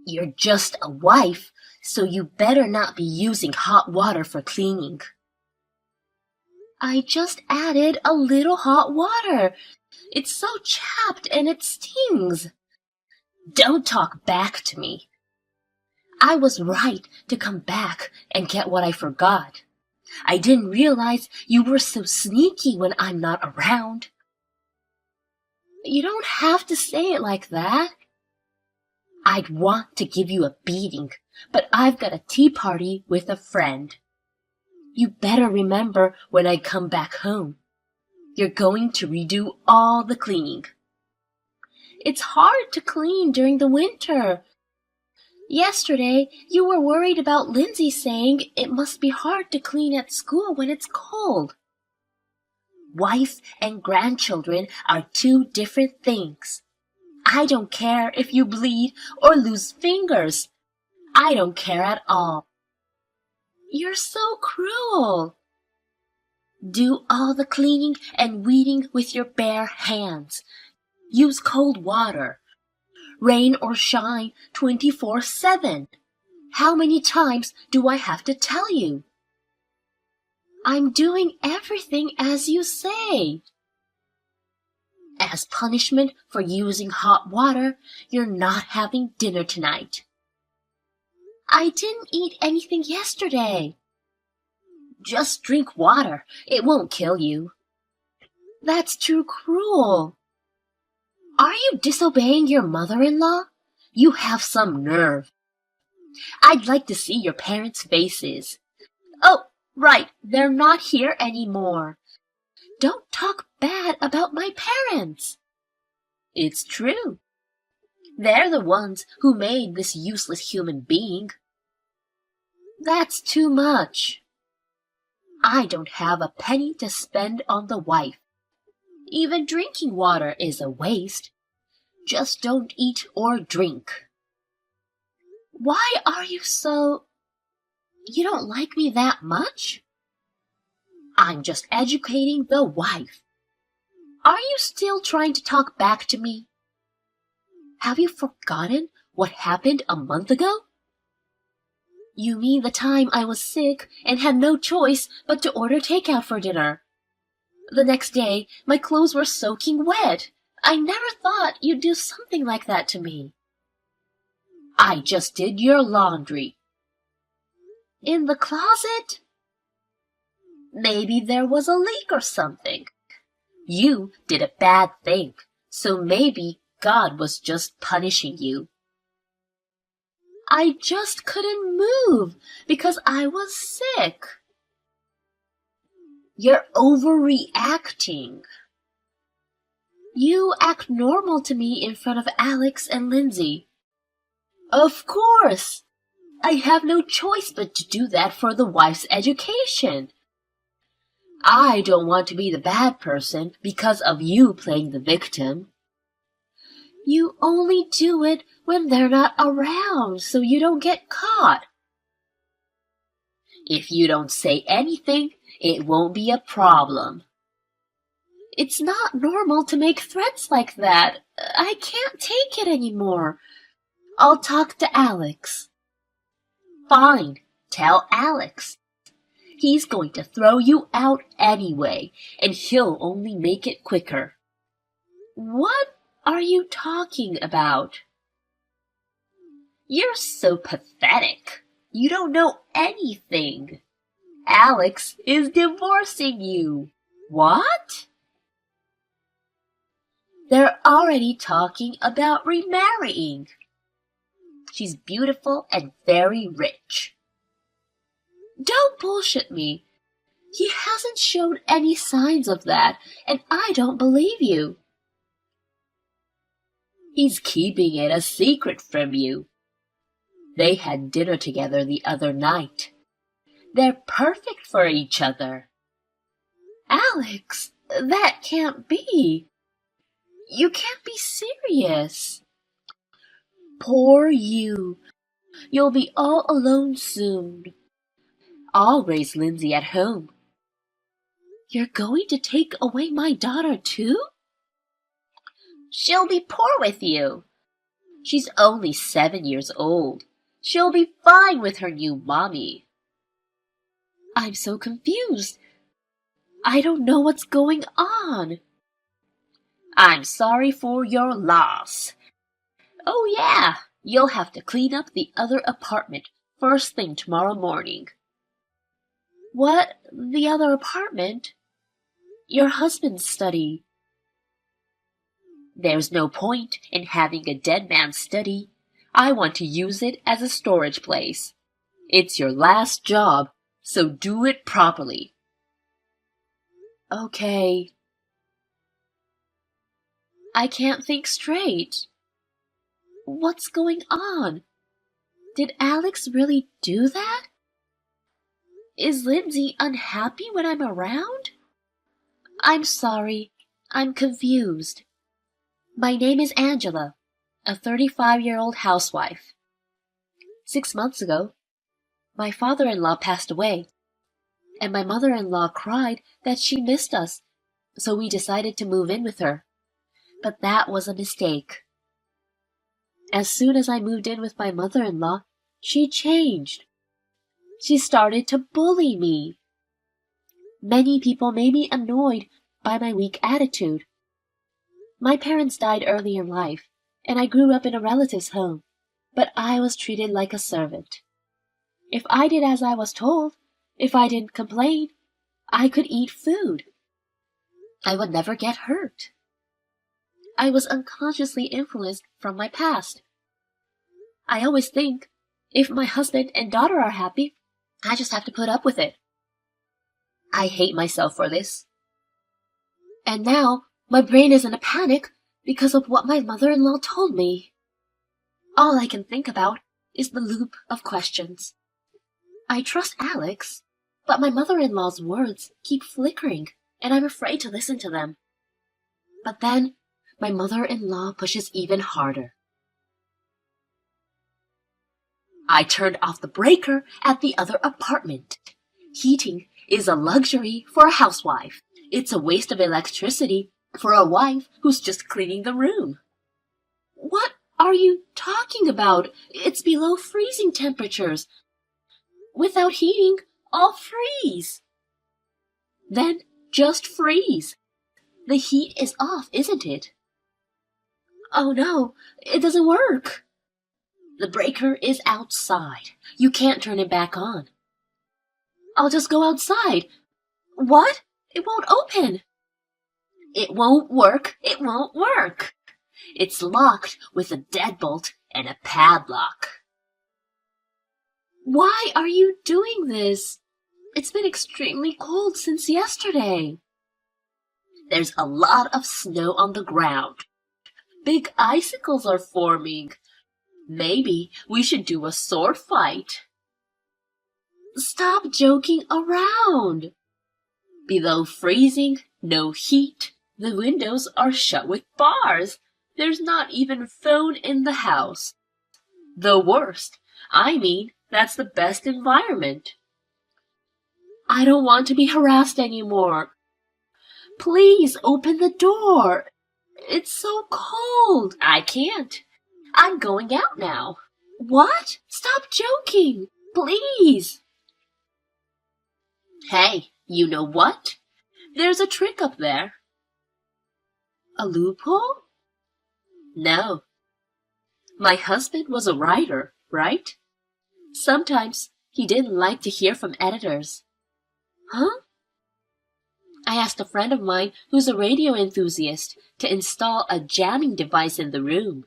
You're just a wife, so you better not be using hot water for cleaning. I just added a little hot water. It's so chapped and it stings. Don't talk back to me. I was right to come back and get what I forgot. I didn't realize you were so sneaky when I'm not around. You don't have to say it like that. I'd want to give you a beating, but I've got a tea party with a friend. You better remember when I come back home. You're going to redo all the cleaning. It's hard to clean during the winter. Yesterday, you were worried about Lindsay saying it must be hard to clean at school when it's cold. Wife and grandchildren are two different things. I don't care if you bleed or lose fingers. I don't care at all. You're so cruel. Do all the cleaning and weeding with your bare hands. Use cold water. Rain or shine 24/7. How many times do I have to tell you? I'm doing everything as you say. As punishment for using hot water, you're not having dinner tonight. I didn't eat anything yesterday. Just drink water. It won't kill you. That's too cruel. Are you disobeying your mother-in-law? You have some nerve. I'd like to see your parents' faces. Oh, right, they're not here anymore. Don't talk bad about my parents. It's true. They're the ones who made this useless human being. That's too much. I don't have a penny to spend on the wife. Even drinking water is a waste. Just don't eat or drink. Why are you so... You don't like me that much? I'm just educating the wife. Are you still trying to talk back to me? Have you forgotten what happened a month ago? You mean the time I was sick and had no choice but to order takeout for dinner. The next day, my clothes were soaking wet. I never thought you'd do something like that to me. I just did your laundry. In the closet? Maybe there was a leak or something. You did a bad thing, so maybe God was just punishing you. I just couldn't move because I was sick. You're overreacting. You act normal to me in front of Alex and Lindsay. Of course. I have no choice but to do that for the wife's education. I don't want to be the bad person because of you playing the victim. You only do it when they're not around so you don't get caught. If you don't say anything, it won't be a problem. It's not normal to make threats like that. I can't take it anymore. I'll talk to Alex. Fine, tell Alex. He's going to throw you out anyway, and he'll only make it quicker. What are you talking about? You're so pathetic. You don't know anything. Alex is divorcing you. What? They're already talking about remarrying. She's beautiful and very rich. Don't bullshit me. He hasn't shown any signs of that, and I don't believe you. He's keeping it a secret from you. They had dinner together the other night. They're perfect for each other. Alex, that can't be. You can't be serious. Poor you. You'll be all alone soon. I'll raise Lindsay at home. You're going to take away my daughter too? She'll be poor with you. She's only 7 years old. She'll be fine with her new mommy. I'm so confused. I don't know what's going on. I'm sorry for your loss. Oh yeah, you'll have to clean up the other apartment first thing tomorrow morning. What? The other apartment? Your husband's study. There's no point in having a dead man's study. I want to use it as a storage place. It's your last job, so do it properly. Okay. I can't think straight. What's going on? Did Alex really do that? Is Lindsay unhappy when I'm around? I'm sorry. I'm confused. My name is Angela, a 35-year-old housewife. 6 months ago, my father-in-law passed away, and my mother-in-law cried that she missed us, so we decided to move in with her. But that was a mistake. As soon as I moved in with my mother-in-law, she changed. She started to bully me. Many people made me annoyed by my weak attitude. My parents died early in life, and I grew up in a relative's home, but I was treated like a servant. If I did as I was told, if I didn't complain, I could eat food. I would never get hurt. I was unconsciously influenced from my past. I always think, if my husband and daughter are happy, I just have to put up with it. I hate myself for this. And now, my brain is in a panic because of what my mother-in-law told me. All I can think about is the loop of questions. I trust Alex, but my mother-in-law's words keep flickering, and I'm afraid to listen to them. But then, my mother-in-law pushes even harder. I turned off the breaker at the other apartment. Heating is a luxury for a housewife. It's a waste of electricity for a wife who's just cleaning the room. What are you talking about? It's below freezing temperatures. Without heating, I'll freeze. Then just freeze. The heat is off, isn't it? Oh no, it doesn't work. The breaker is outside. You can't turn it back on. I'll just go outside. What? It won't open. It won't work. It won't work. It's locked with a deadbolt and a padlock. Why are you doing this? It's been extremely cold since yesterday. There's a lot of snow on the ground. Big icicles are forming. Maybe we should do a sword fight. Stop joking around. Below freezing, no heat. The windows are shut with bars. There's not even phone in the house. The worst. I mean, that's the best environment. I don't want to be harassed anymore. Please open the door. It's so cold. I can't. I'm going out now. What? Stop joking. Please. Hey, you know what? There's a trick up there. A loophole? No. My husband was a writer, right? Sometimes he didn't like to hear from editors. Huh? I asked a friend of mine who's a radio enthusiast to install a jamming device in the room.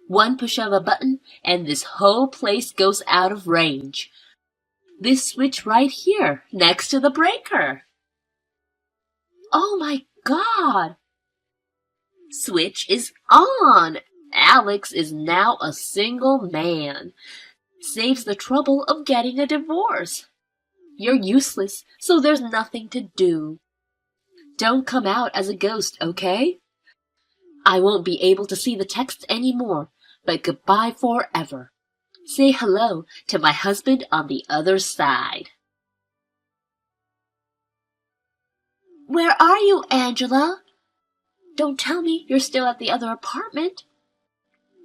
One push of a button and this whole place goes out of range. This switch right here, next to the breaker. Oh my God! Switch is on! Alex is now a single man. Saves the trouble of getting a divorce. You're useless, so there's nothing to do. Don't come out as a ghost, okay? I won't be able to see the texts anymore, but goodbye forever. Say hello to my husband on the other side. Where are you, Angela? Don't tell me you're still at the other apartment.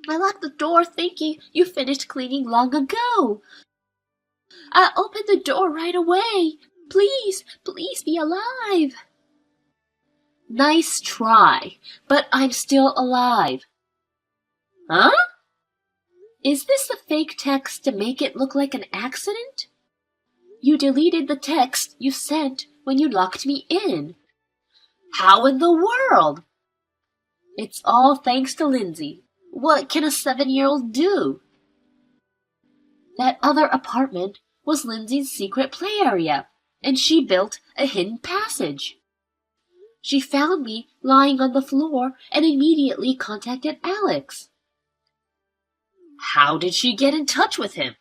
I locked the door thinking you finished cleaning long ago. I opened the door right away. Please, please be alive. Nice try, but I'm still alive. Huh? Is this a fake text to make it look like an accident? You deleted the text you sent when you locked me in. How in the world? It's all thanks to Lindsay. What can a 7-year-old do? That other apartment was Lindsay's secret play area, and she built a hidden passage. She found me lying on the floor and immediately contacted Alex. How did she get in touch with him?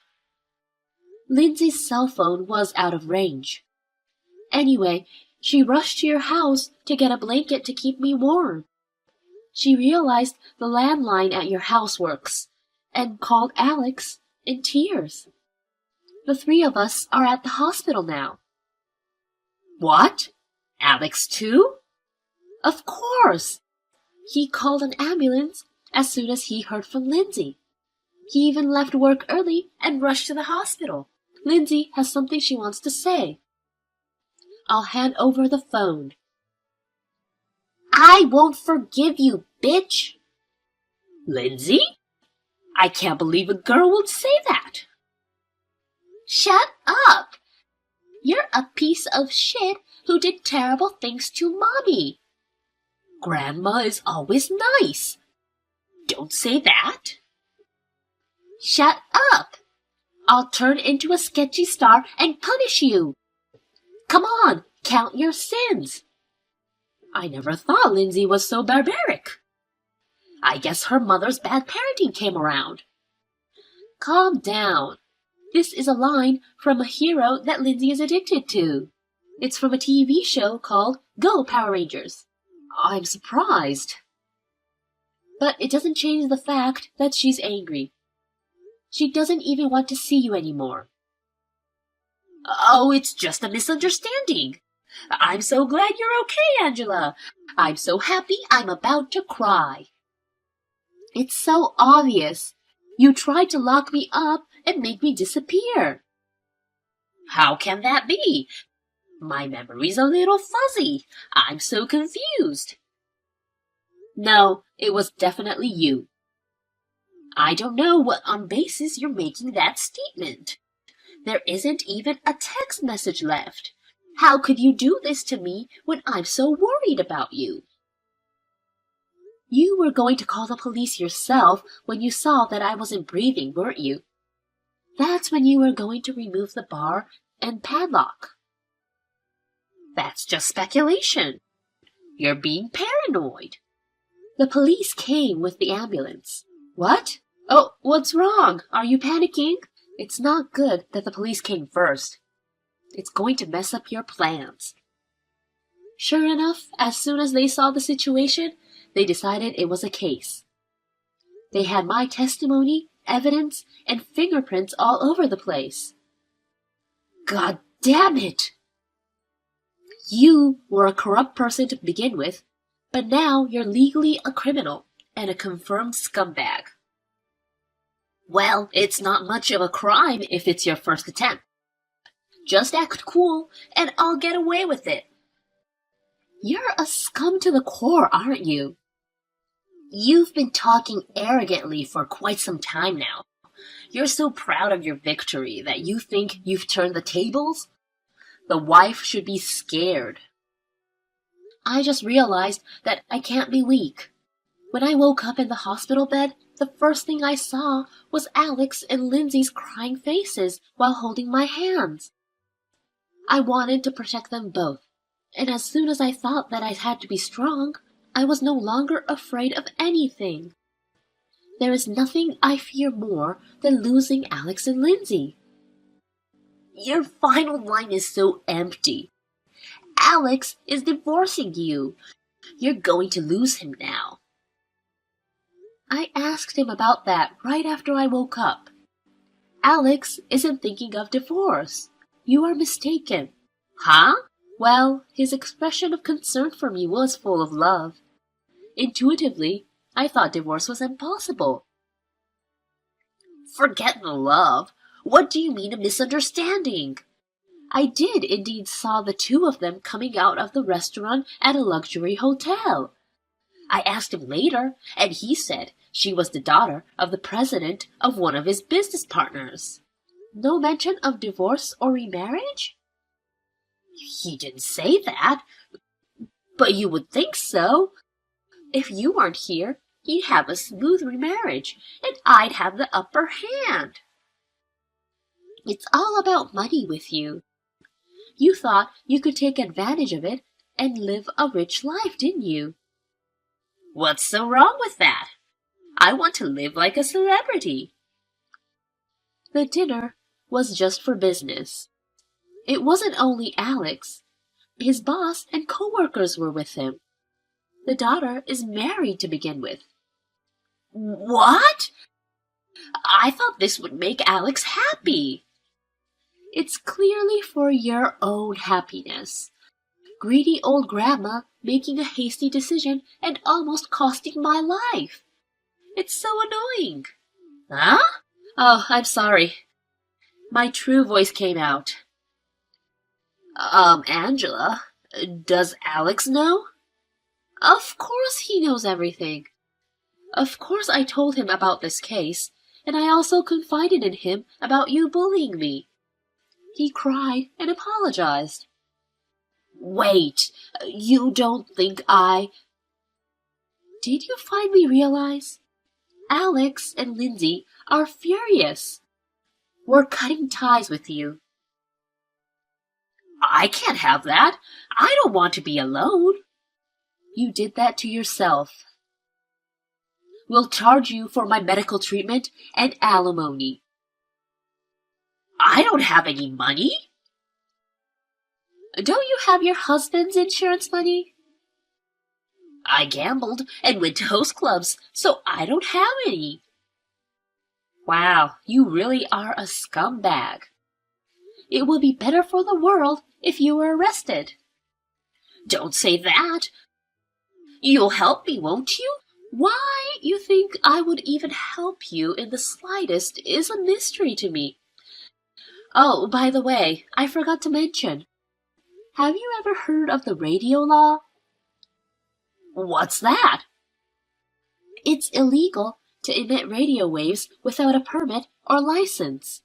Lindsay's cell phone was out of range. Anyway, she rushed to your house to get a blanket to keep me warm. She realized the landline at your house works and called Alex in tears. The 3 of us are at the hospital now. What? Alex too? Of course! He called an ambulance as soon as he heard from Lindsay. He even left work early and rushed to the hospital. Lindsay has something she wants to say. I'll hand over the phone. I won't forgive you, bitch! Lindsay? I can't believe a girl would say that. Shut up! You're a piece of shit who did terrible things to Mommy. Grandma is always nice. Don't say that. Shut up! I'll turn into a sketchy star and punish you. Come on, count your sins. I never thought Lindsay was so barbaric. I guess her mother's bad parenting came around. Calm down. This is a line from a hero that Lindsay is addicted to. It's from a TV show called Go Power Rangers. I'm surprised. But it doesn't change the fact that she's angry. She doesn't even want to see you anymore. Oh, it's just a misunderstanding. I'm so glad you're okay, Angela. I'm so happy I'm about to cry. It's so obvious. You tried to lock me up and make me disappear. How can that be? My memory's a little fuzzy. I'm so confused. No, it was definitely you. I don't know what on basis you're making that statement. There isn't even a text message left. How could you do this to me when I'm so worried about you? You were going to call the police yourself when you saw that I wasn't breathing, weren't you? That's when you were going to remove the bar and padlock. That's just speculation. You're being paranoid. The police came with the ambulance. What? Oh, what's wrong? Are you panicking? It's not good that the police came first. It's going to mess up your plans. Sure enough, as soon as they saw the situation, they decided it was a case. They had my testimony, evidence, and fingerprints all over the place. God damn it! You were a corrupt person to begin with, but now you're legally a criminal and a confirmed scumbag. Well, it's not much of a crime if it's your first attempt. Just act cool, and I'll get away with it. You're a scum to the core, aren't you? You've been talking arrogantly for quite some time now. You're so proud of your victory that you think you've turned the tables? The wife should be scared. I just realized that I can't be weak. When I woke up in the hospital bed, the first thing I saw was Alex and Lindsay's crying faces while holding my hands. I wanted to protect them both, and as soon as I thought that I had to be strong, I was no longer afraid of anything. There is nothing I fear more than losing Alex and Lindsay. Your final line is so empty. Alex is divorcing you. You're going to lose him now. I asked him about that right after I woke up. Alex isn't thinking of divorce. You are mistaken. Huh? Well, his expression of concern for me was full of love. Intuitively, I thought divorce was impossible. Forget the love. What do you mean a misunderstanding? I did indeed saw the two of them coming out of the restaurant at a luxury hotel. I asked him later, and he said she was the daughter of the president of one of his business partners. No mention of divorce or remarriage? He didn't say that, but you would think so. If you weren't here, he'd have a smooth remarriage, and I'd have the upper hand. It's all about money with you. You thought you could take advantage of it and live a rich life, didn't you? What's so wrong with that? I want to live like a celebrity. The dinner was just for business. It wasn't only Alex. His boss and co-workers were with him. The daughter is married to begin with. What? I thought this would make Alex happy. It's clearly for your own happiness. Greedy old grandma making a hasty decision and almost costing my life. It's so annoying. Huh? Oh, I'm sorry. My true voice came out. Angela, does Alex know? Of course he knows everything. Of course I told him about this case, and I also confided in him about you bullying me. He cried and apologized. Wait, you don't think I... Did you finally realize? Alex and Lindsay are furious. We're cutting ties with you. I can't have that. I don't want to be alone. You did that to yourself. We'll charge you for my medical treatment and alimony. I don't have any money. Don't you have your husband's insurance money? I gambled and went to host clubs, so I don't have any. Wow, you really are a scumbag. It would be better for the world if you were arrested. Don't say that. You'll help me, won't you? Why you think I would even help you in the slightest is a mystery to me. Oh, by the way, I forgot to mention. Have you ever heard of the radio law? What's that? It's illegal to emit radio waves without a permit or license.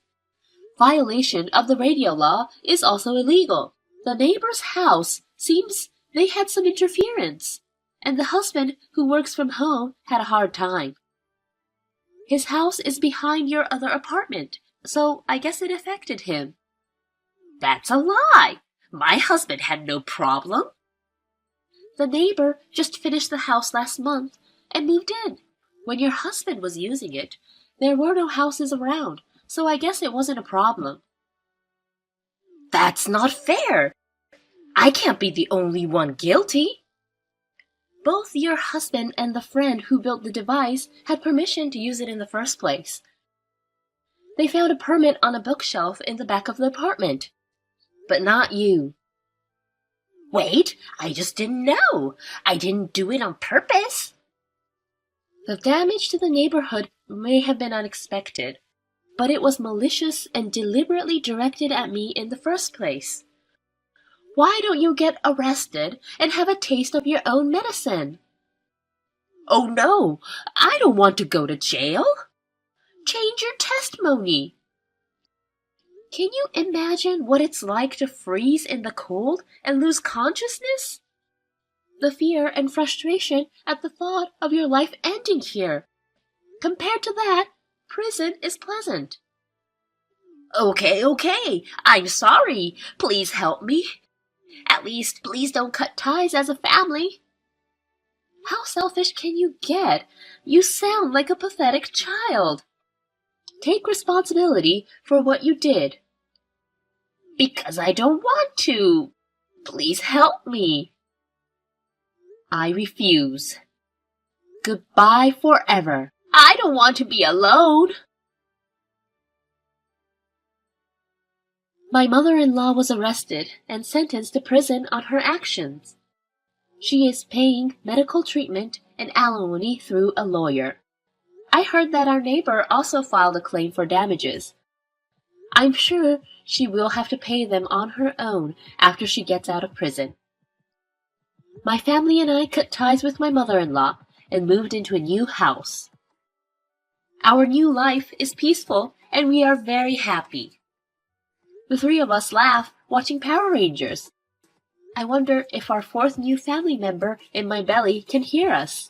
Violation of the radio law is also illegal. The neighbor's house seems they had some interference, and the husband who works from home had a hard time. His house is behind your other apartment, so I guess it affected him. That's a lie. My husband had no problem. The neighbor just finished the house last month and moved in. When your husband was using it, there were no houses around, so I guess it wasn't a problem. That's not fair. I can't be the only one guilty. Both your husband and the friend who built the device had permission to use it in the first place. They found a permit on a bookshelf in the back of the apartment. But not you. Wait, I just didn't know. I didn't do it on purpose. The damage to the neighborhood may have been unexpected, but it was malicious and deliberately directed at me in the first place. Why don't you get arrested and have a taste of your own medicine? Oh no, I don't want to go to jail. Change your testimony. Can you imagine what it's like to freeze in the cold and lose consciousness? The fear and frustration at the thought of your life ending here. Compared to that, prison is pleasant. Okay, I'm sorry. Please help me. At least, please don't cut ties as a family. How selfish can you get? You sound like a pathetic child. Take responsibility for what you did. Because I don't want to. Please help me. I refuse. Goodbye forever. I don't want to be alone. My mother-in-law was arrested and sentenced to prison on her actions. She is paying medical treatment and alimony through a lawyer. I heard that our neighbor also filed a claim for damages. I'm sure she will have to pay them on her own after she gets out of prison. My family and I cut ties with my mother-in-law and moved into a new house. Our new life is peaceful and we are very happy. The three of us laugh watching Power Rangers. I wonder if our fourth new family member in my belly can hear us.